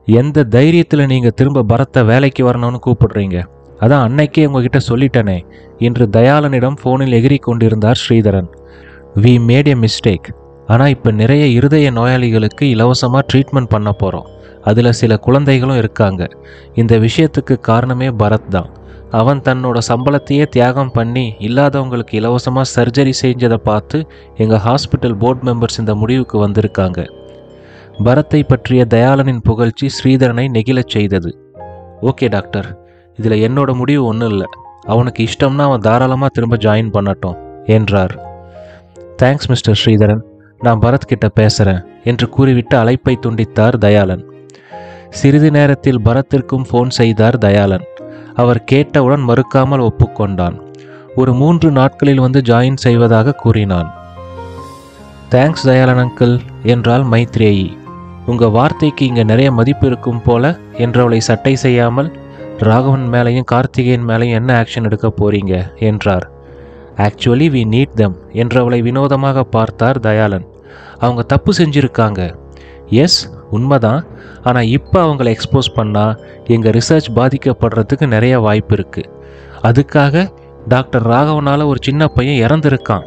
எந்த தைரியத்தில் நீங்கள் திரும்ப பரத்தை வேலைக்கு வரணும்னு கூப்பிடுறீங்க? அதான் அன்னைக்கே உங்ககிட்ட சொல்லிட்டனே என்று தயாளனிடம் ஃபோனில் எகிரி கொண்டிருந்தார் Sridharan. We made a mistake. ஆனால் இப்போ நிறைய இருதய நோயாளிகளுக்கு இலவசமாக ட்ரீட்மெண்ட் பண்ண போகிறோம். அதில் சில குழந்தைகளும் இருக்காங்க. இந்த விஷயத்துக்கு காரணமே பரத் தான். அவன் தன்னோட சம்பளத்தையே தியாகம் பண்ணி இல்லாதவங்களுக்கு இலவசமாக சர்ஜரி செஞ்சதை பார்த்து எங்கள் ஹாஸ்பிட்டல் போர்ட் மெம்பர்ஸ் இந்த முடிவுக்கு வந்திருக்காங்க. பரத்தை பற்றிய தயாளனின் புகழ்ச்சி ஸ்ரீதரனை நெகிழச் செய்தது. ஓகே டாக்டர், இதில் என்னோட முடிவு ஒன்றும் இல்லை. அவனுக்கு இஷ்டம்னா அவன் தாராளமாக திரும்ப ஜாயின் பண்ணட்டும் என்றார். தேங்க்ஸ் மிஸ்டர் ஸ்ரீதரன், நான் பரத் கிட்ட பேசுகிறேன் என்று கூறிவிட்டு அழைப்பை துண்டித்தார் தயாளன். சிறிது நேரத்தில் பரத்திற்கும் ஃபோன் செய்தார் தயாளன். அவர் கேட்டவுடன் மறுக்காமல் ஒப்புக்கொண்டான். ஒரு 3 நாட்களில் வந்து ஜாயின் செய்வதாக கூறினான். தேங்க்ஸ் தயாளன் அங்கிள் என்றாள் மைத்ரேயி. உங்கள் வார்த்தைக்கு இங்கே நிறைய மதிப்பு இருக்கும் போல என்றவளை சட்டை செய்யாமல், ராகவன் மேலேயும் கார்த்திகேயன் மேலேயும் என்ன ஆக்ஷன் எடுக்க போறீங்க என்றார். ஆக்சுவலி வி நீட் தெம் என்றவளை வினோதமாக பார்த்தார் தயாளன். அவங்க தப்பு செஞ்சுருக்காங்க. எஸ், உண்மைதான். ஆனால் இப்போ அவங்கள எக்ஸ்போஸ் பண்ணால் எங்கள் ரிசர்ச் பாதிக்கப்படுறதுக்கு நிறைய வாய்ப்பு இருக்குது. அதுக்காக டாக்டர் ராகவனால் ஒரு சின்ன பையன் இறந்துருக்கான்.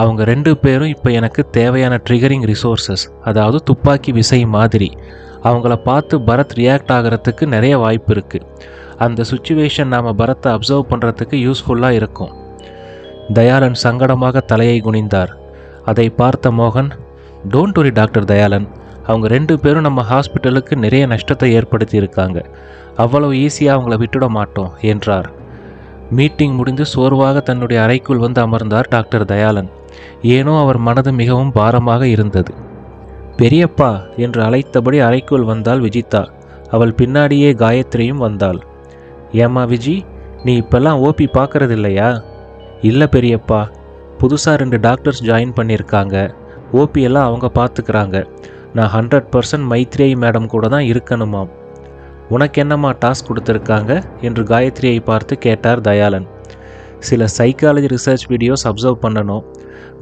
அவங்க 2 பேரும் இப்போ எனக்கு தேவையான ட்ரிகரிங் ரிசோர்ஸஸ், அதாவது துப்பாக்கி விசை மாதிரி. அவங்கள பார்த்து பரத் ரியாக்ட் ஆகிறதுக்கு நிறைய வாய்ப்பு இருக்குது. அந்த சுச்சுவேஷன் நாம் பரத்தை அப்சர்வ் பண்ணுறதுக்கு யூஸ்ஃபுல்லாக இருக்கும். தயாளன் சங்கடமாக தலையை குனிந்தார். அதை பார்த்த மோகன், டோன்ட் வரி டாக்டர் தயாளன், அவங்க 2 பேரும் நம்ம ஹாஸ்பிட்டலுக்கு நிறைய நஷ்டத்தை ஏற்படுத்தி இருக்காங்க. அவ்வளவு ஈஸியாக அவங்கள விட்டுட மாட்டோம் என்றார். மீட்டிங் முடிந்து சோர்வாக தன்னுடைய அறைக்குள் வந்து அமர்ந்தார் டாக்டர் தயாளன். ஏனோ அவர் மனது மிகவும் பாரமாக இருந்தது. பெரியப்பா என்று அழைத்தபடி அறைக்குள் வந்தாள் விஜிதா. அவள் பின்னாடியே காயத்ரியும் வந்தாள். ஏம்மா விஜி, நீ இப்பெல்லாம் ஓபி பார்க்கறது இல்லையா? இல்லை பெரியப்பா, புதுசாக 2 டாக்டர்ஸ் ஜாயின் பண்ணியிருக்காங்க. ஓபி எல்லாம் அவங்க பார்த்துக்கிறாங்க. நான் 100% மைத்ரேயி மேடம் கூட தான் இருக்கணுமாம். உனக்கு என்னம்மா டாஸ்க் கொடுத்துருக்காங்க என்று காயத்ரியை பார்த்து கேட்டார் தயாளன். சில சைக்காலஜி ரிசர்ச் வீடியோஸ் அப்சர்வ் பண்ணணும்.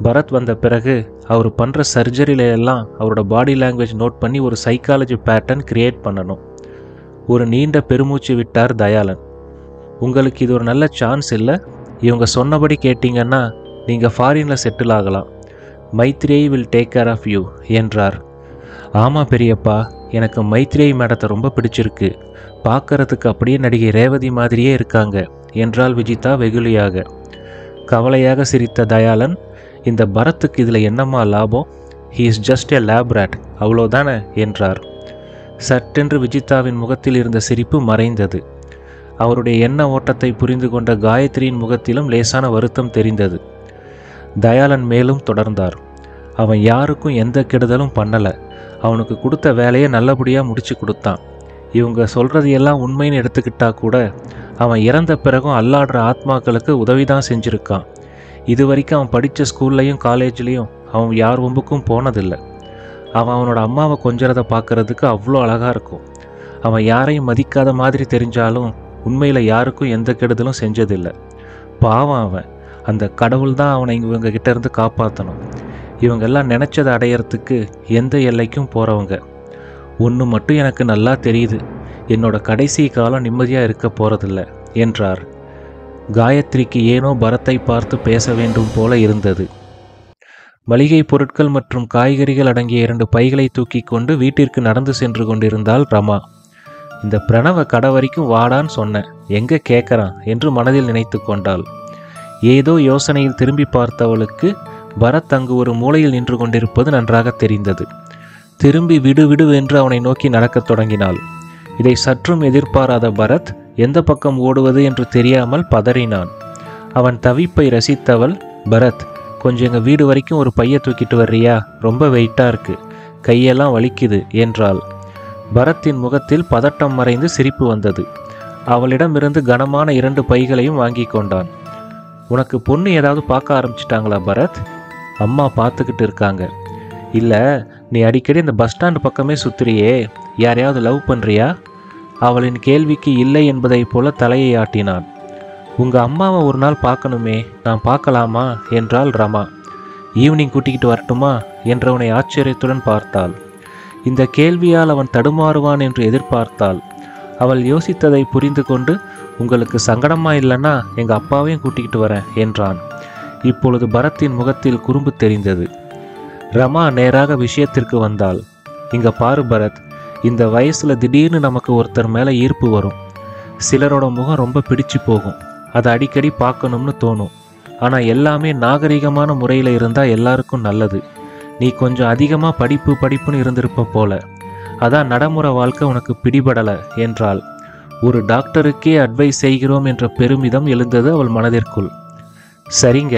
பரத் வந்த பிறகு அவர் பண்ணுற சர்ஜரியில எல்லாம் அவரோட பாடி லாங்குவேஜ் நோட் பண்ணி ஒரு சைக்காலஜி பேட்டர்ன் கிரியேட் பண்ணணும். ஒரு நீண்ட பெருமூச்சு விட்டார் தயாளன். உங்களுக்கு இது ஒரு நல்ல சான்ஸ் இல்லை. இவங்க சொன்னபடி கேட்டிங்கன்னா நீங்கள் ஃபாரினில் செட்டில் ஆகலாம். Maitreyi will take care of you என்றார். ஆமாம் பெரியப்பா, எனக்கு மைத்ரேயி மேடத்தை ரொம்ப பிடிச்சிருக்கு. பார்க்கறதுக்கு அப்படியே நடிகை ரேவதி மாதிரியே இருக்காங்க என்றாள் விஜிதா வெகுளியாக. கவலையாக சிரித்த தயாளன், இந்த பரத்துக்கு இதில் என்னம்மா லாபம்? He is just a lab rat, அவ்வளோதானே என்றார். சட்டென்று விஜிதாவின் முகத்தில் இருந்த சிரிப்பு மறைந்தது. அவருடைய எண்ண ஓட்டத்தை புரிந்து கொண்ட காயத்ரியின் முகத்திலும் லேசான வருத்தம் தெரிந்தது. தயாளன் மேலும் தொடர்ந்தார். அவன் யாருக்கும் எந்த கெடுதலும் பண்ணலை. அவனுக்கு கொடுத்த வேலையை நல்லபடியாக முடிச்சு கொடுத்தான். இவங்க சொல்கிறது எல்லாம் உண்மைன்னு எடுத்துக்கிட்டா கூட அவன் இறந்த பிறகும் அல்லாடுற ஆத்மாக்களுக்கு உதவி தான் செஞ்சுருக்கான். இது வரைக்கும் அவன் படித்த ஸ்கூல்லையும் காலேஜ்லேயும் அவன் யார் வம்புக்கும் போனதில்லை. அவனோட அம்மாவை கொஞ்சறதை பார்க்குறதுக்கு அவ்வளோ அழகாக இருக்கும். அவன் யாரையும் மதிக்காத மாதிரி தெரிஞ்சாலும் உண்மையில் யாருக்கும் எந்த கெடுதலும் செஞ்சதில்லை. பாவம் அவன். அந்த கடவுள் தான் அவனை இவங்க கிட்ட இருந்து காப்பாற்றணும். இவங்கெல்லாம் நினச்சதை அடையிறதுக்கு எந்த எல்லைக்கும் போகிறவங்க. ஒன்று மட்டும் எனக்கு நல்லா தெரியுது, என்னோட கடைசி காலம் நிம்மதியாக இருக்க போகிறதில்ல என்றார். காயத்ரிக்கு ஏனோ பரத்தை பார்த்து பேச வேண்டும் போல இருந்தது. மளிகை பொருட்கள் மற்றும் காய்கறிகள் அடங்கிய 2 பைகளை தூக்கி கொண்டு வீட்டிற்கு நடந்து சென்று கொண்டிருந்தாள் ரமா. இந்த பிரணவ கடை வரைக்கும் வாடான்னு சொன்னேன், எங்கே கேட்குறான் என்று மனதில் நினைத்து கொண்டாள். ஏதோ யோசனையில் திரும்பி பார்த்தவளுக்கு பரத் அங்கு ஒரு மூலையில் நின்று கொண்டிருப்பது நன்றாக தெரிந்தது. திரும்பி விடு என்று அவனை நோக்கி நடக்கத் தொடங்கினாள். இதை சற்றும் எதிர்பாராத பரத் எந்த பக்கம் ஓடுவது என்று தெரியாமல் பதறினான். அவன் தவிப்பை ரசித்தவள், பரத் கொஞ்சம் எங்கள் வீடு வரைக்கும் ஒரு பைய தூக்கிட்டு வர்றியா? ரொம்ப வெயிட்டாக இருக்கு, கையெல்லாம் வலிக்குது என்றாள். பரத்தின் முகத்தில் பதட்டம் மறைந்து சிரிப்பு வந்தது. அவளிடமிருந்து கனமான 2 பைகளையும் வாங்கி கொண்டான். உனக்கு பொண்ணு ஏதாவது பார்க்க ஆரம்பிச்சிட்டாங்களா பரத்? அம்மா பார்த்துக்கிட்டு இருக்காங்க. இல்லை, நீ அடிக்கடி இந்த பஸ் ஸ்டாண்டு பக்கமே சுத்துறியே, யாரையாவது லவ் பண்ணுறியா? அவளின் கேள்விக்கு இல்லை என்பதைப் போல தலையை ஆட்டினான். உங்கள் அம்மாவை ஒரு நாள் பார்க்கணுமே, நான் பார்க்கலாமா என்றாள் ரமா. ஈவினிங் கூட்டிக்கிட்டு வரட்டுமா என்றவனை ஆச்சரியத்துடன் பார்த்தாள். இந்த கேள்வியால் அவன் தடுமாறுவான் என்று எதிர்பார்த்தாள். அவள் யோசித்ததை புரிந்து கொண்டு, உங்களுக்கு சங்கடமா இல்லைன்னா எங்கள் அப்பாவையும் கூட்டிக்கிட்டு வரேன் என்றான். இப்பொழுது பரத்தின் முகத்தில் குறும்பு தெரிந்தது. ரமா நேராக விஷயத்திற்கு வந்தாள். இங்க பாரு பரத், இந்த வயசில் திடீர்னு நமக்கு ஒருத்தர் மேலே ஈர்ப்பு வரும். சிலரோட முகம் ரொம்ப பிடிச்சு போகும். அதை அடிக்கடி பார்க்கணும்னு தோணும். ஆனால் எல்லாமே நாகரிகமான முறையில் இருந்தால் எல்லாருக்கும் நல்லது. நீ கொஞ்சம் அதிகமாக படிப்புன்னு இருந்திருப்ப போல. அதான் நடைமுறை வாழ்க்கை உனக்கு பிடிபடலை என்றாள். ஒரு டாக்டருக்கே அட்வைஸ் செய்கிறோம் என்ற பெருமிதம் எழுந்தது அவள் மனதிற்குள். சரிங்க,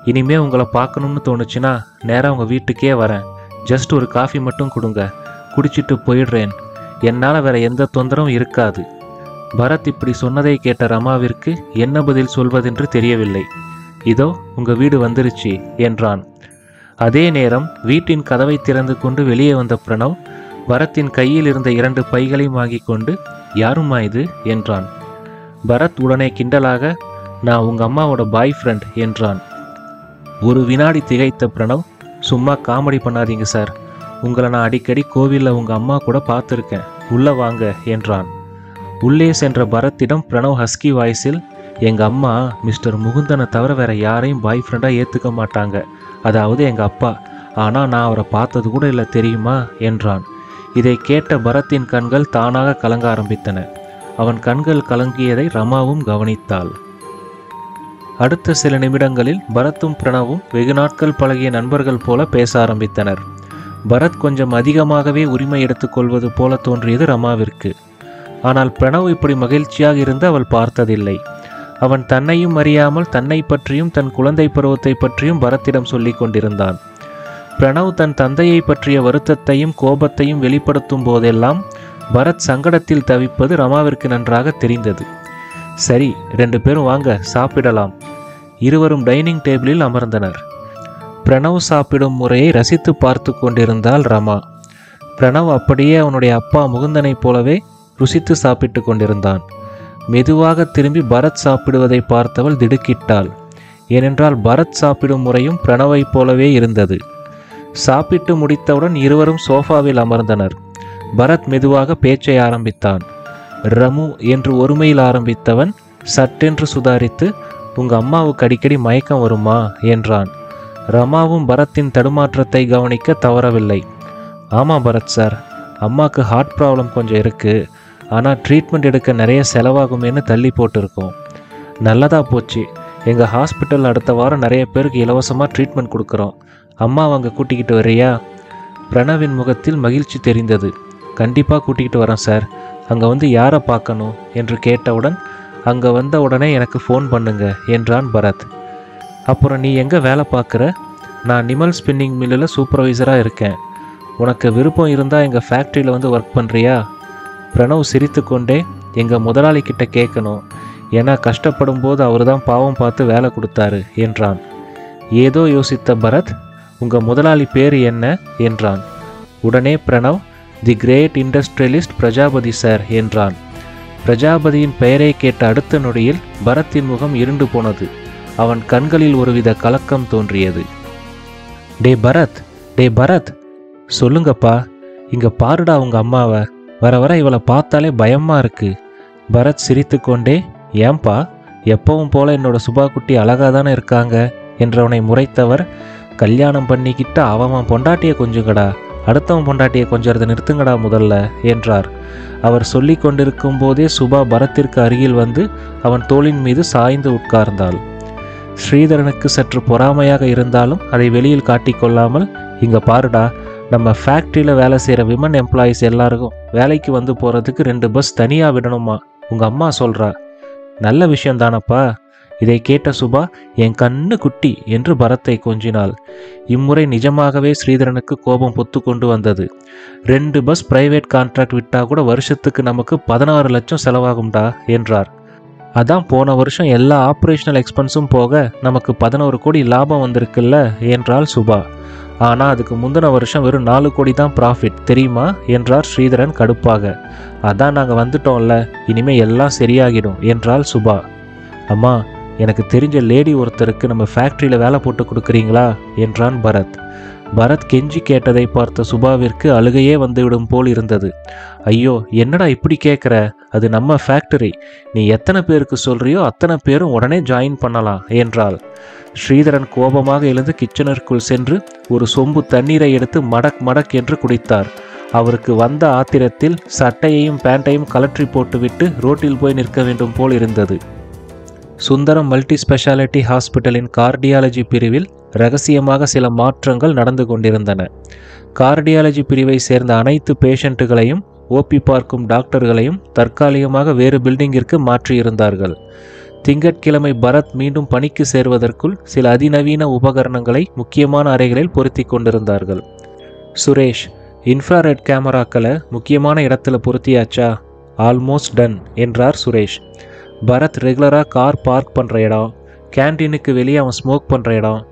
இனிமே உங்களை பார்க்கணும்னு தோணுச்சுன்னா நேராக உங்கள் வீட்டுக்கே வரேன். ஜஸ்ட் ஒரு காஃபி மட்டும் கொடுங்க, குடிச்சிட்டு போயிடுறேன். என்னால் வேற எந்த தொந்தரவும் இருக்காது. பரத் இப்படி சொன்னதை கேட்ட ரமாவிற்கு என்ன பதில் சொல்வதென்று தெரியவில்லை. இதோ உங்க வீடு வந்துருச்சு என்றான். அதே நேரம் வீட்டின் கதவை திறந்து கொண்டு வெளியே வந்த பிரணவ் பரத்தின் கையில் இருந்த 2 பைகளையும் வாங்கி கொண்டு, யாரும்மா இது என்றான். பரத் உடனே கிண்டலாக, நான் உங்க அம்மாவோட பாய் ஃப்ரெண்ட் என்றான். ஒரு வினாடி திகைத்த பிரணவ், சும்மா காமெடி பண்ணாதீங்க சார். உங்களை நான் அடிக்கடி கோவிலில் உங்க அம்மா கூட பார்த்துருக்கேன். உள்ள வாங்க என்றான். உள்ளே சென்ற பரத்திடம் பிரணவ் ஹஸ்கி வாய்ஸில், எங்கள் அம்மா மிஸ்டர் முகுந்தனை தவிர வேற யாரையும் பாய் ஃப்ரெண்டாக ஏற்றுக்க மாட்டாங்க. அதாவது எங்கள் அப்பா. ஆனால் நான் அவரை பார்த்தது கூட இல்லை தெரியுமா என்றான். இதை கேட்ட பரத்தின் கண்கள் தானாக கலங்க ஆரம்பித்தன. அவன் கண்கள் கலங்கியதை ரமாவும் கவனித்தாள். அடுத்த சில நிமிடங்களில் பரத்தும் பிரணவும் வெகு நாட்கள் பழகிய நண்பர்கள் போல பேச ஆரம்பித்தனர். பரத் கொஞ்சம் அதிகமாகவே உரிமை எடுத்துக்கொள்வது போல தோன்றியது ரமாவிற்கு. ஆனால் பிரணவ் இப்படி மகிழ்ச்சியாக இருந்து அவள் பார்த்ததில்லை. அவன் தன்னையும் அறியாமல் தன்னை பற்றியும் தன் குழந்தை பருவத்தை பற்றியும் பரத்திடம் சொல்லி கொண்டிருந்தான். பிரணவ் தன் தந்தையை பற்றிய வருத்தத்தையும் கோபத்தையும் வெளிப்படுத்தும் போதெல்லாம் பரத் சங்கடத்தில் தவிப்பது ரமாவிற்கு நன்றாக தெரிந்தது. சரி, 2 பேரும் வாங்க, சாப்பிடலாம். இருவரும் டைனிங் டேபிளில் அமர்ந்தனர். பிரணவ் சாப்பிடும் முறையை ரசித்து பார்த்து கொண்டிருந்தாள் ரமா. பிரணவ் அப்படியே அவனுடைய அப்பா முகுந்தனைப் போலவே ருசித்து சாப்பிட்டு கொண்டிருந்தான். மெதுவாக திரும்பி பரத் சாப்பிடுவதை பார்த்தவள் திடுக்கிட்டாள். ஏனென்றால் பரத் சாப்பிடும் முறையும் பிரணவைப் போலவே இருந்தது. சாப்பிட்டு முடித்தவுடன் இருவரும் சோஃபாவில் அமர்ந்தனர். பரத் மெதுவாக பேச்சை ஆரம்பித்தான். ரமு என்று ஒருமையில் ஆரம்பித்தவன் சட்டென்று சுதாரித்து, உங்க அம்மாவுக்கு அடிக்கடி மயக்கம் வருமா என்றான். ரமாவும் பரத்தின் தடுமாற்றத்தை கவனிக்க தவறவில்லை. ஆமாம் பரத் சார், அம்மாவுக்கு ஹார்ட் ப்ராப்ளம் கொஞ்சம் இருக்குது. ஆனால் ட்ரீட்மெண்ட் எடுக்க நிறைய செலவாகுமேன்னு தள்ளி போட்டிருக்கோம். நல்லதாக போச்சு. எங்கள் ஹாஸ்பிட்டல் அடுத்த வாரம் நிறைய பேருக்கு இலவசமாக ட்ரீட்மெண்ட் கொடுக்குறோம். அம்மா அங்கே கூட்டிக்கிட்டு வர்றியா? பிரணவின் முகத்தில் மகிழ்ச்சி தெரிந்தது. கண்டிப்பாக கூட்டிகிட்டு வரேன் சார். அங்கே வந்து யாரை பார்க்கணும் என்று கேட்டவுடன், அங்கே வந்த உடனே எனக்கு ஃபோன் பண்ணுங்க என்றான் பரத். அப்புறம் நீ எங்கே வேலை பார்க்குற? நான் நிமல் ஸ்பின்னிங் மில்லில் சூப்பர்வைசராக இருக்கேன். உனக்கு விருப்பம் இருந்தால் எங்கள் ஃபேக்ட்ரியில் வந்து ஒர்க் பண்ணுறியா? பிரணவ் சிரித்து கொண்டே, எங்கள் முதலாளிக்கிட்ட கேட்கணும். ஏன்னா கஷ்டப்படும் போது அவர் தான் பாவம் பார்த்து வேலை கொடுத்தாரு என்றான். ஏதோ யோசித்த பரத், உங்கள் முதலாளி பேர் என்ன என்றான். உடனே பிரணவ், தி கிரேட் இண்டஸ்ட்ரியலிஸ்ட் பிரஜாபதி சார் என்றான். பிரஜாபதியின் பெயரை கேட்ட அடுத்த நொடியில் பரத்தின் முகம் இருண்டு போனது. அவன் கண்களில் ஒருவித கலக்கம் தோன்றியது. டே பரத், சொல்லுங்கப்பா. இங்க பாருடா உங்க அம்மாவை. வர வர இவளை பார்த்தாலே பயமா இருக்கு. பரத் சிரித்து கொண்டே, ஏன்பா, எப்பவும் போல என்னோட சுபா குட்டி அழகாக தானே இருக்காங்க என்றவனை முறைத்தவர், கல்யாணம் பண்ணிக்கிட்ட அவன் பொண்டாட்டியை கொஞ்சுங்கடா, அடுத்தவன் பொண்டாட்டியை கொஞ்சறதை நிறுத்துங்கடா முதல்ல என்றார். அவர் சொல்லி கொண்டிருக்கும் போதே சுபா பரத்திற்கு அருகில் வந்து அவன் தோளின் மீது சாய்ந்து உட்கார்ந்தாள். ஸ்ரீதரனுக்கு சற்று பொறாமையாக இருந்தாலும் அதை வெளியில் காட்டிக்கொள்ளாமல், இங்க பாருடா, நம்ம ஃபேக்ட்ரியில் வேலை செய்கிற விமன் எம்ப்ளாயீஸ் எல்லாருக்கும் வேலைக்கு வந்து போகிறதுக்கு 2 பஸ் தனியாக விடணுமா உங்கள் அம்மா சொல்கிறா. நல்ல விஷயந்தானப்பா. இதை கேட்ட சுபா, என் கண்ணு குட்டி என்று பரத்தை கொஞ்சினாள். இம்முறை நிஜமாகவே ஸ்ரீதரனுக்கு கோபம் பொத்து கொண்டு வந்தது. 2 பஸ் பிரைவேட் கான்ட்ராக்ட் விட்டா கூட வருஷத்துக்கு நமக்கு 16 லட்சம் செலவாகும்டா என்றார். அதான் போன வருஷம் எல்லா ஆப்ரேஷனல் எக்ஸ்பென்ஸும் போக நமக்கு 11 கோடி லாபம் வந்திருக்குல்ல என்றாள் சுபா. ஆனால் அதுக்கு முந்தின வருஷம் வெறும் 4 கோடி தான் ப்ராஃபிட் தெரியுமா என்றார் ஸ்ரீதரன் கடுப்பாக. அதான் நாங்கள் வந்துட்டோம்ல, இனிமேல் எல்லாம் சரியாகிடும் என்றாள் சுபா. அம்மா, எனக்கு தெரிஞ்ச லேடி ஒருத்தருக்கு நம்ம ஃபேக்ட்ரியில் வேலை போட்டு கொடுக்குறீங்களா என்றான் பரத். பரத் கெஞ்சி கேட்டதை பார்த்த சுபாவிற்கு அழுகையே வந்துவிடும் போல் இருந்தது. ஐயோ, என்னடா இப்படி கேட்குற? அது நம்ம ஃபேக்டரி. நீ எத்தனை பேருக்கு சொல்றியோ அத்தனை பேரும் உடனே ஜாயின் பண்ணலாம் என்றாள். ஸ்ரீதரன் கோபமாக எழுந்து கிச்சனிற்குள் சென்று ஒரு சொம்பு தண்ணீரை எடுத்து மடக் மடக் என்று குடித்தார். அவருக்கு வந்த ஆத்திரத்தில் சட்டையையும் பேண்டையும் கலற்றி போட்டுவிட்டு ரோட்டில் போய் நிற்க வேண்டும் போல் இருந்தது. சுந்தரம் மல்டி ஸ்பெஷாலிட்டி ஹாஸ்பிட்டலின் கார்டியாலஜி பிரிவில் ரகசியமாக சில மாற்றங்கள் நடந்து கொண்டிருந்தன. கார்டியாலஜி பிரிவை சேர்ந்த அனைத்து பேஷண்ட்டுகளையும் ஓபி பார்க்கும் டாக்டர்களையும் தற்காலிகமாக வேறு பில்டிங்கிற்கு மாற்றியிருந்தார்கள். திங்கட்கிழமை பரத் மீண்டும் பணிக்கு சேர்வதற்குள் சில அதிநவீன உபகரணங்களை முக்கியமான அறைகளில் பொருத்தி கொண்டிருந்தார்கள். சுரேஷ், இன்ஃப்ராரெட் கேமராக்களை முக்கியமான இடத்துல பொருத்தியாச்சா? ஆல்மோஸ்ட் டன் என்றார் சுரேஷ். பரத் ரெகுலராக கார் பார்க் பண்ணுற இடம், கேன்டீனுக்கு வெளியே அவன் ஸ்மோக் பண்ணுற இடம்,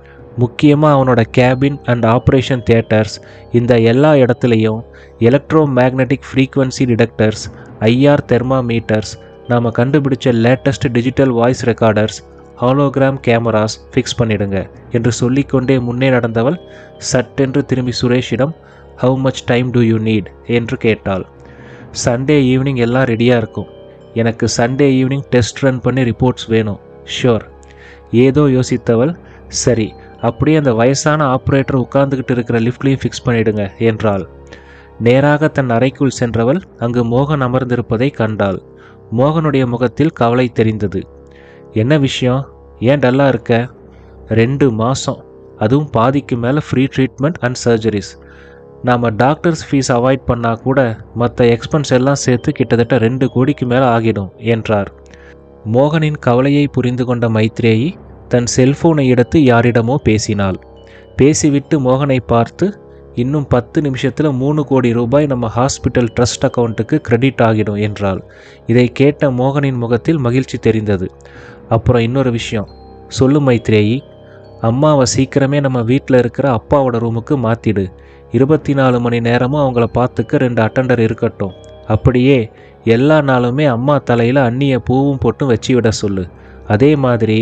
முக்கியமாக அவனோட கேபின் அண்ட் ஆப்ரேஷன் தியேட்டர்ஸ், இந்த எல்லா இடத்துலையும் electro magnetic frequency detectors, IR thermometers, நாம் கண்டுபிடிச்ச latest digital voice recorders, hologram cameras fix பண்ணிடுங்க என்று சொல்லிக்கொண்டே முன்னே நடந்தவள் சட்டென்று திரும்பி சுரேஷிடம், how much time do you need என்று கேட்டாள். சண்டே ஈவினிங் எல்லாம் ரெடியாக இருக்கும். எனக்கு சண்டே ஈவினிங் டெஸ்ட் ரன் பண்ணி ரிப்போர்ட்ஸ் வேணும். ஷோர். ஏதோ யோசித்தவள், சரி, அப்படியே அந்த வயசான ஆப்ரேட்டர் உட்கார்ந்துக்கிட்டு இருக்கிற லிஃப்ட்லையும் ஃபிக்ஸ் பண்ணிடுங்க என்றாள். நேராக தன் அறைக்குள் சென்றவள் அங்கு மோகன் அமர்ந்திருப்பதை கண்டாள். மோகனுடைய முகத்தில் கவலை தெரிந்தது. என்ன விஷயம்? ஏன் டல்லாக இருக்க? 2 மாதம், அதுவும் பாதிக்கு மேலே ஃப்ரீ ட்ரீட்மெண்ட் அண்ட் சர்ஜரிஸ். நாம் டாக்டர்ஸ் ஃபீஸ் அவாய்ட் பண்ணால் கூட மற்ற எக்ஸ்பென்ஸ் எல்லாம் சேர்த்து கிட்டத்தட்ட 2 கோடிக்கு மேலே ஆகிடும் என்றார். மோகனின் கவலையை புரிந்து கொண்ட மைத்ரேயி தன் செல்போனை எடுத்து யாரிடமோ பேசினாள். பேசிவிட்டு மோகனை பார்த்து, இன்னும் 10 நிமிஷத்தில் 3 கோடி ரூபாய் நம்ம ஹாஸ்பிட்டல் ட்ரஸ்ட் அக்கௌண்ட்டுக்கு கிரெடிட் ஆகிடும் என்றாள். இதை கேட்ட மோகனின் முகத்தில் மகிழ்ச்சி தெரிந்தது. அப்புறம் இன்னொரு விஷயம் சொல்லு மைத்ரேயி, அம்மாவை சீக்கிரமே நம்ம வீட்டில் இருக்கிற அப்பாவோட ரூமுக்கு மாற்றிடு. 24 மணி நேரமும் அவங்கள பார்த்துக்க 2 அட்டெண்டர் இருக்கட்டும். அப்படியே எல்லா நாளுமே அம்மா தலையில் அந்நிய பூவும் போட்டும் வச்சு விட சொல்லு. அதே மாதிரி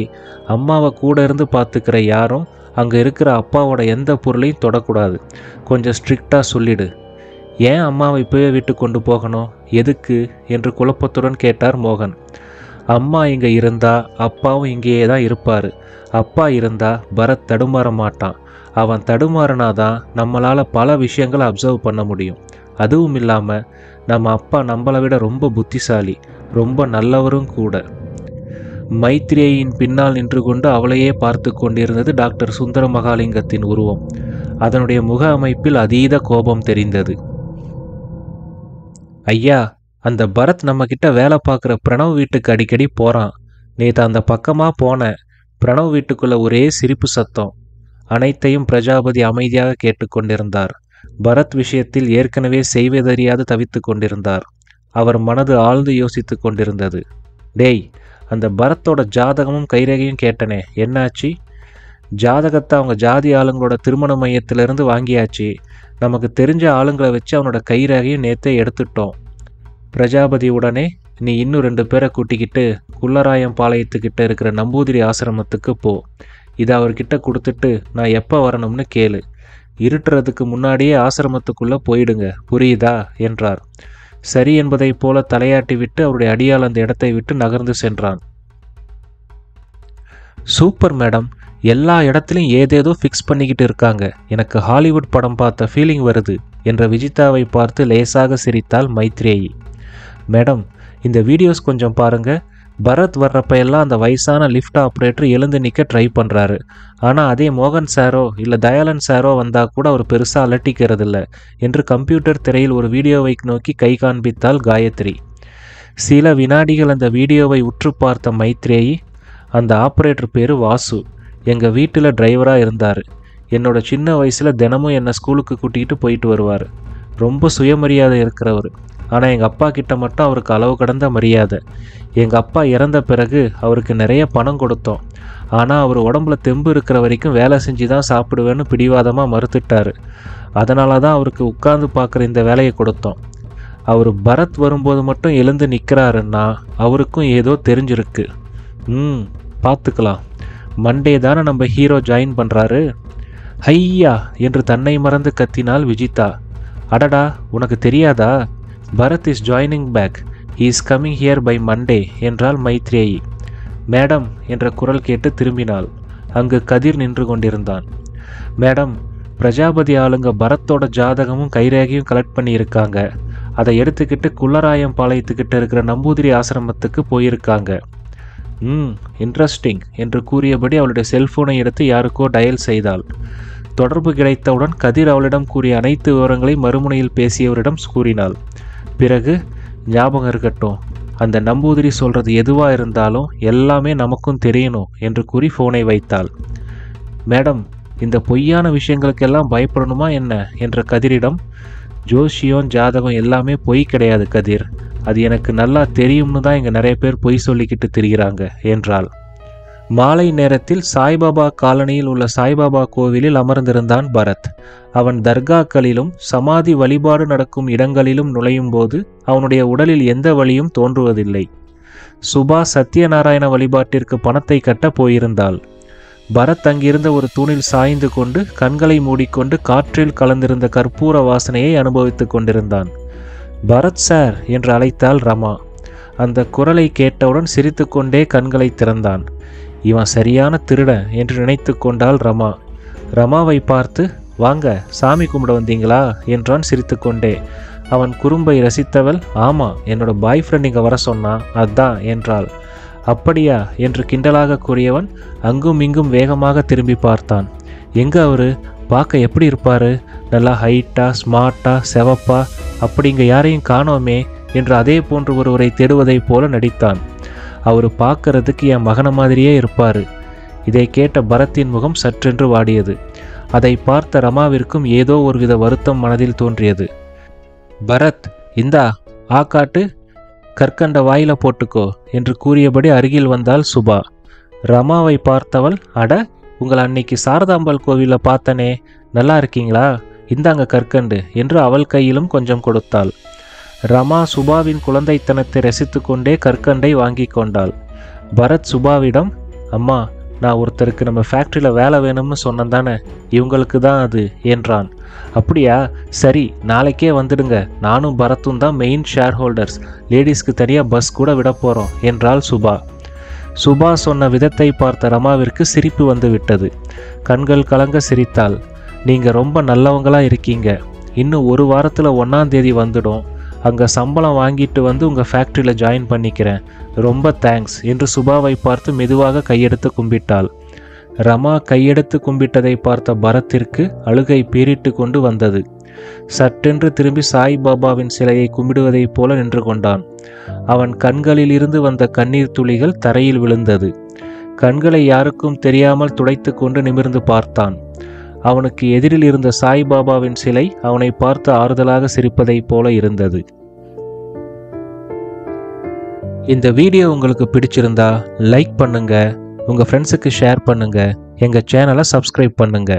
அம்மாவை கூட இருந்து பார்த்துக்கிற யாரும் அங்கே இருக்கிற அப்பாவோட எந்த பொருளையும் தொடக்கூடாது. கொஞ்சம் ஸ்ட்ரிக்டாக சொல்லிடு. ஏன் அம்மாவை இப்போவே வீட்டுக்கு கொண்டு போகணும்? எதுக்கு என்று குழப்பத்துடன் கேட்டார் மோகன். அம்மா இங்கே இருந்தா அப்பாவும் இங்கேயே தான் இருப்பார். அப்பா இருந்தா பரத் தடுமாற மாட்டான். அவன் தடுமாறினாதான் நம்மளால் பல விஷயங்களை அப்சர்வ் பண்ண முடியும். அதுவும் இல்லாமல் நம்ம அப்பா நம்மளை விட ரொம்ப புத்திசாலி, ரொம்ப நல்லவரும் கூட. மைத்ரேயின் பின்னால் நின்று கொண்டு அவளையே பார்த்து கொண்டிருந்தது டாக்டர் சுந்தர மகாலிங்கத்தின் உருவம். அதனுடைய முக அமைப்பில் அதீத கோபம் தெரிந்தது. ஐயா, அந்த பரத் நம்மக்கிட்ட வேலை பார்க்குற பிரணவ் வீட்டுக்கு அடிக்கடி போகிறான். நேற்று அந்த பக்கமாக போனேன். பிரணவ் வீட்டுக்குள்ள ஒரே சிரிப்பு சத்தம். அனைத்தையும் பிரஜாபதி அமைதியாக கேட்டுக்கொண்டிருந்தார். பரத் விஷயத்தில் ஏற்கனவே செய்வதறியாது தவித்து கொண்டிருந்தார். அவர் மனது ஆழ்ந்து யோசித்து கொண்டிருந்தது. டேய், அந்த பரத்தோட ஜாதகமும் கைரேகையும் கேட்டனே, என்னாச்சு? ஜாதகத்தை அவங்க ஜாதி ஆளுங்களோட திருமண மையத்திலிருந்து வாங்கியாச்சு. நமக்கு தெரிஞ்ச ஆளுங்களை வச்சு அவனோட கைரேகையும் நேற்றே எடுத்துட்டோம். பிரஜாபதி உடனே, நீ இன்னும் 2 பேரை கூட்டிக்கிட்டு குள்ளராயம் பாளையத்துக்கிட்ட இருக்கிற நம்பூதிரி ஆசிரமத்துக்கு போ. இதை அவர்கிட்ட கொடுத்துட்டு நான் எப்போ வரணும்னு கேளு. இருட்டுறதுக்கு முன்னாடியே ஆசிரமத்துக்குள்ளே போயிடுங்க, புரியுதா என்றார். சரி என்பதை போல தலையாட்டி விட்டு அவருடைய அடியால் அந்த இடத்தை விட்டு நகர்ந்து சென்றான். சூப்பர் மேடம், எல்லா இடத்துலையும் ஏதேதோ ஃபிக்ஸ் பண்ணிக்கிட்டு இருக்காங்க. எனக்கு ஹாலிவுட் படம் பார்த்த ஃபீலிங் வருது என்ற விஜிதாவை பார்த்து லேசாக சிரித்தாள் மைத்ரேயி. மேடம், இந்த வீடியோஸ் கொஞ்சம் பாருங்கள். பரத் வர்றப்ப எல்லாம் அந்த வயசான லிஃப்ட் ஆப்ரேட்டர் எழுந்து நிற்க ட்ரை பண்ணுறாரு. ஆனால் அதே மோகன் சாரோ இல்லை தயாளன் சாரோ வந்தால் கூட அவர் பெருசாக அலட்டிக்கிறதில்ல என்று கம்ப்யூட்டர் திரையில் ஒரு வீடியோவை நோக்கி கை காண்பித்தாள் காயத்ரி. சில வினாடிகள் அந்த வீடியோவை உற்று பார்த்த மைத்ரேயி, அந்த ஆப்ரேட்டர் பேர் வாசு. எங்கள் வீட்டில் டிரைவராக இருந்தார். என்னோட சின்ன வயசில் தினமும் என்னை ஸ்கூலுக்கு கூட்டிகிட்டு போயிட்டு வருவார். ரொம்ப சுயமரியாதை இருக்கிறவர். ஆனால் எங்கள் அப்பா கிட்ட மட்டும் அவருக்கு அளவு கடந்த மரியாதை. எங்கள் அப்பா இறந்த பிறகு அவருக்கு நிறைய பணம் கொடுத்தோம். ஆனால் அவர் உடம்புல தெம்பு இருக்கிற வரைக்கும் வேலை செஞ்சு தான் சாப்பிடுவேன்னு பிடிவாதமாக மறுத்துட்டார். அதனால தான் அவருக்கு உட்கார்ந்து பார்க்குற இந்த வேலையை கொடுத்தோம். அவர் பரத் வரும்போது மட்டும் எழுந்து நிற்கிறாருன்னா அவருக்கும் ஏதோ தெரிஞ்சிருக்கு. பார்த்துக்கலாம். மண்டே தானே நம்ம ஹீரோ ஜாயின் பண்ணுறாரு. ஐயா என்று தன்னை மறந்து கத்தினாள் விஜிதா. அடடா, உனக்கு தெரியாதா? Bharat is joining back. He is coming here by Monday என்றாள் மைத்ரேயி. மேடம் என்ற குரல் கேட்டு திரும்பினாள். அங்கு கதிர் நின்று கொண்டிருந்தான். மேடம், பிரஜாபதி ஆளுங்க பரத்தோட ஜாதகமும் கைரேகையும் கலெக்ட் பண்ணியிருக்காங்க. அதை எடுத்துக்கிட்டு குள்ளராயம் பாளையத்துக்கிட்ட இருக்கிற நம்பூதிரி ஆசிரமத்துக்கு போயிருக்காங்க. இன்ட்ரெஸ்டிங் என்று கூறியபடி அவளுடைய செல்போனை எடுத்து யாருக்கோ டயல் செய்தாள். தொடர்பு கிடைத்தவுடன் கதிர் அவளிடம் கூறிய அனைத்து விவரங்களையும் மறுமுனையில் பேசியவரிடம் கூறினாள். பிறகு, ஞாபகம் இருக்கட்டும், அந்த நம்பூதிரி சொல்றது எதுவா இருந்தாலும் எல்லாமே நமக்கும் தெரியணும் என்று கூறி போனை வைத்தாள். மேடம், இந்த பொய்யான விஷயங்களுக்கெல்லாம் பயப்படணுமா என்ன என்ற கதிரிடம், ஜோஷியம் ஜாதகம் எல்லாமே பொய் கிடையாது கதிர், அது எனக்கு நல்லா தெரியும்னு தான் இங்கே நிறைய பேர் பொய் சொல்லிக்கிட்டு திரிகிறாங்க என்றாள். மாலை நேரத்தில் சாய்பாபா காலனியில் உள்ள சாய்பாபா கோவிலில் அமர்ந்திருந்தான் பரத். அவன் தர்காக்களிலும் சமாதி வழிபாடு நடக்கும் இடங்களிலும் நுழையும் போது அவனுடைய உடலில் எந்த வலியும் தோன்றுவதில்லை. சுபா சத்யநாராயண வழிபாட்டிற்கு பணத்தை கட்ட போயிருந்தாள். பரத் அங்கிருந்த ஒரு தூணில் சாய்ந்து கொண்டு கண்களை மூடிக்கொண்டு காற்றில் கலந்திருந்த கற்பூர வாசனையை அனுபவித்துக் கொண்டிருந்தான். பரத் சார் என்று அழைத்தாள் ரமா. அந்த குரலை கேட்டவுடன் சிரித்து கொண்டே கண்களை திறந்தான். இவன் சரியான திருடன் என்று நினைத்து கொண்டாள் ரமா. ரமாவை பார்த்து, வாங்க, சாமி கும்பிட வந்தீங்களா என்றான் சிரித்து கொண்டே. அவன் குறும்பை ரசித்தவள், ஆமா, என்னோட பாய் ஃப்ரெண்ட் இங்கே வர சொன்னான், அதான் என்றாள். அப்படியா என்று கிண்டலாக கூறியவன் அங்கும் இங்கும் வேகமாக திரும்பி பார்த்தான். எங்க அவரு? பார்க்க எப்படி இருப்பாரு? நல்லா ஹைட்டா, ஸ்மார்ட்டா, செவப்பா, அப்படி இங்கே யாரையும் காணோமே என்று அதே போன்று ஒருவரை தேடுவதைப் போல நடித்தான். அவர் பார்க்கறதுக்கு என் மகனை மாதிரியே இருப்பார். இதை கேட்ட பரத்தின் முகம் சற்றென்று வாடியது. அதை பார்த்த ரமாவிற்கும் ஏதோ ஒருவித வருத்தம் மனதில் தோன்றியது. பரத், இந்தா ஆக்காட்டு, கற்கண்ட வாயில போட்டுக்கோ என்று கூறியபடி அருகில் வந்தாள் சுபா. ரமாவை பார்த்தவள், அட, உங்களை அன்னைக்கு சாரதாம்பாள் கோவிலில் பார்த்தனே, நல்லா இருக்கீங்களா? இந்தாங்க கற்கண்டு என்று அவள் கையிலும் கொஞ்சம் கொடுத்தாள். ரமா சுபாவின் குழந்தைத்தனத்தை ரசித்து கொண்டே கற்கண்டை வாங்கி கொண்டாள். பரத் சுபாவிடம், அம்மா, நான் ஒருத்தருக்கு நம்ம ஃபேக்ட்ரியில் வேலை வேணும்னு சொன்னேன் தானே, இவங்களுக்கு தான் அது என்றான். அப்படியா, சரி, நாளைக்கே வந்துடுங்க, நானும் பரத்தும் தான் மெயின் ஷேர் ஹோல்டர்ஸ், லேடிஸ்க்கு தனியாக பஸ் கூட விட போகிறோம் என்றாள் சுபா. சுபா சொன்ன விதத்தை பார்த்த ரமாவிற்கு சிரிப்பு வந்து விட்டது. கண்கள் கலங்க சிரித்தாள். நீங்கள் ரொம்ப நல்லவங்களா இருக்கீங்க. இன்னும் ஒரு வாரத்தில் 1ஆம் தேதி வந்துடும். அங்கே சம்பளம் வாங்கிட்டு வந்து உங்கள் ஃபேக்ட்ரியில் ஜாயின் பண்ணிக்கிறேன். ரொம்ப தேங்க்ஸ் என்று சுபாவை பார்த்து மெதுவாக கையெடுத்து கும்பிட்டாள். ரமா கையெடுத்து கும்பிட்டதை பார்த்த பரத்திற்கு அழுகை பீறிட்டு கொண்டு வந்தது. சட்டென்று திரும்பி சாய்பாபாவின் சிலையை கும்பிடுவதைப் போல நின்று கொண்டான். அவன் கண்களில் இருந்து வந்த கண்ணீர் துளிகள் தரையில் விழுந்தது. கண்களை யாருக்கும் தெரியாமல் துடைத்து கொண்டு நிமிர்ந்து பார்த்தான். அவனுக்கு எதிரில் இருந்த சாய்பாபாவின் சிலை அவனை பார்த்து ஆறுதலாக சிரிப்பதைப் போல இருந்தது. இந்த வீடியோ உங்களுக்கு பிடிச்சிருந்தா லைக் பண்ணுங்க, உங்க ஃப்ரெண்ட்ஸுக்கு ஷேர் பண்ணுங்க, எங்க சேனலை சப்ஸ்கிரைப் பண்ணுங்க.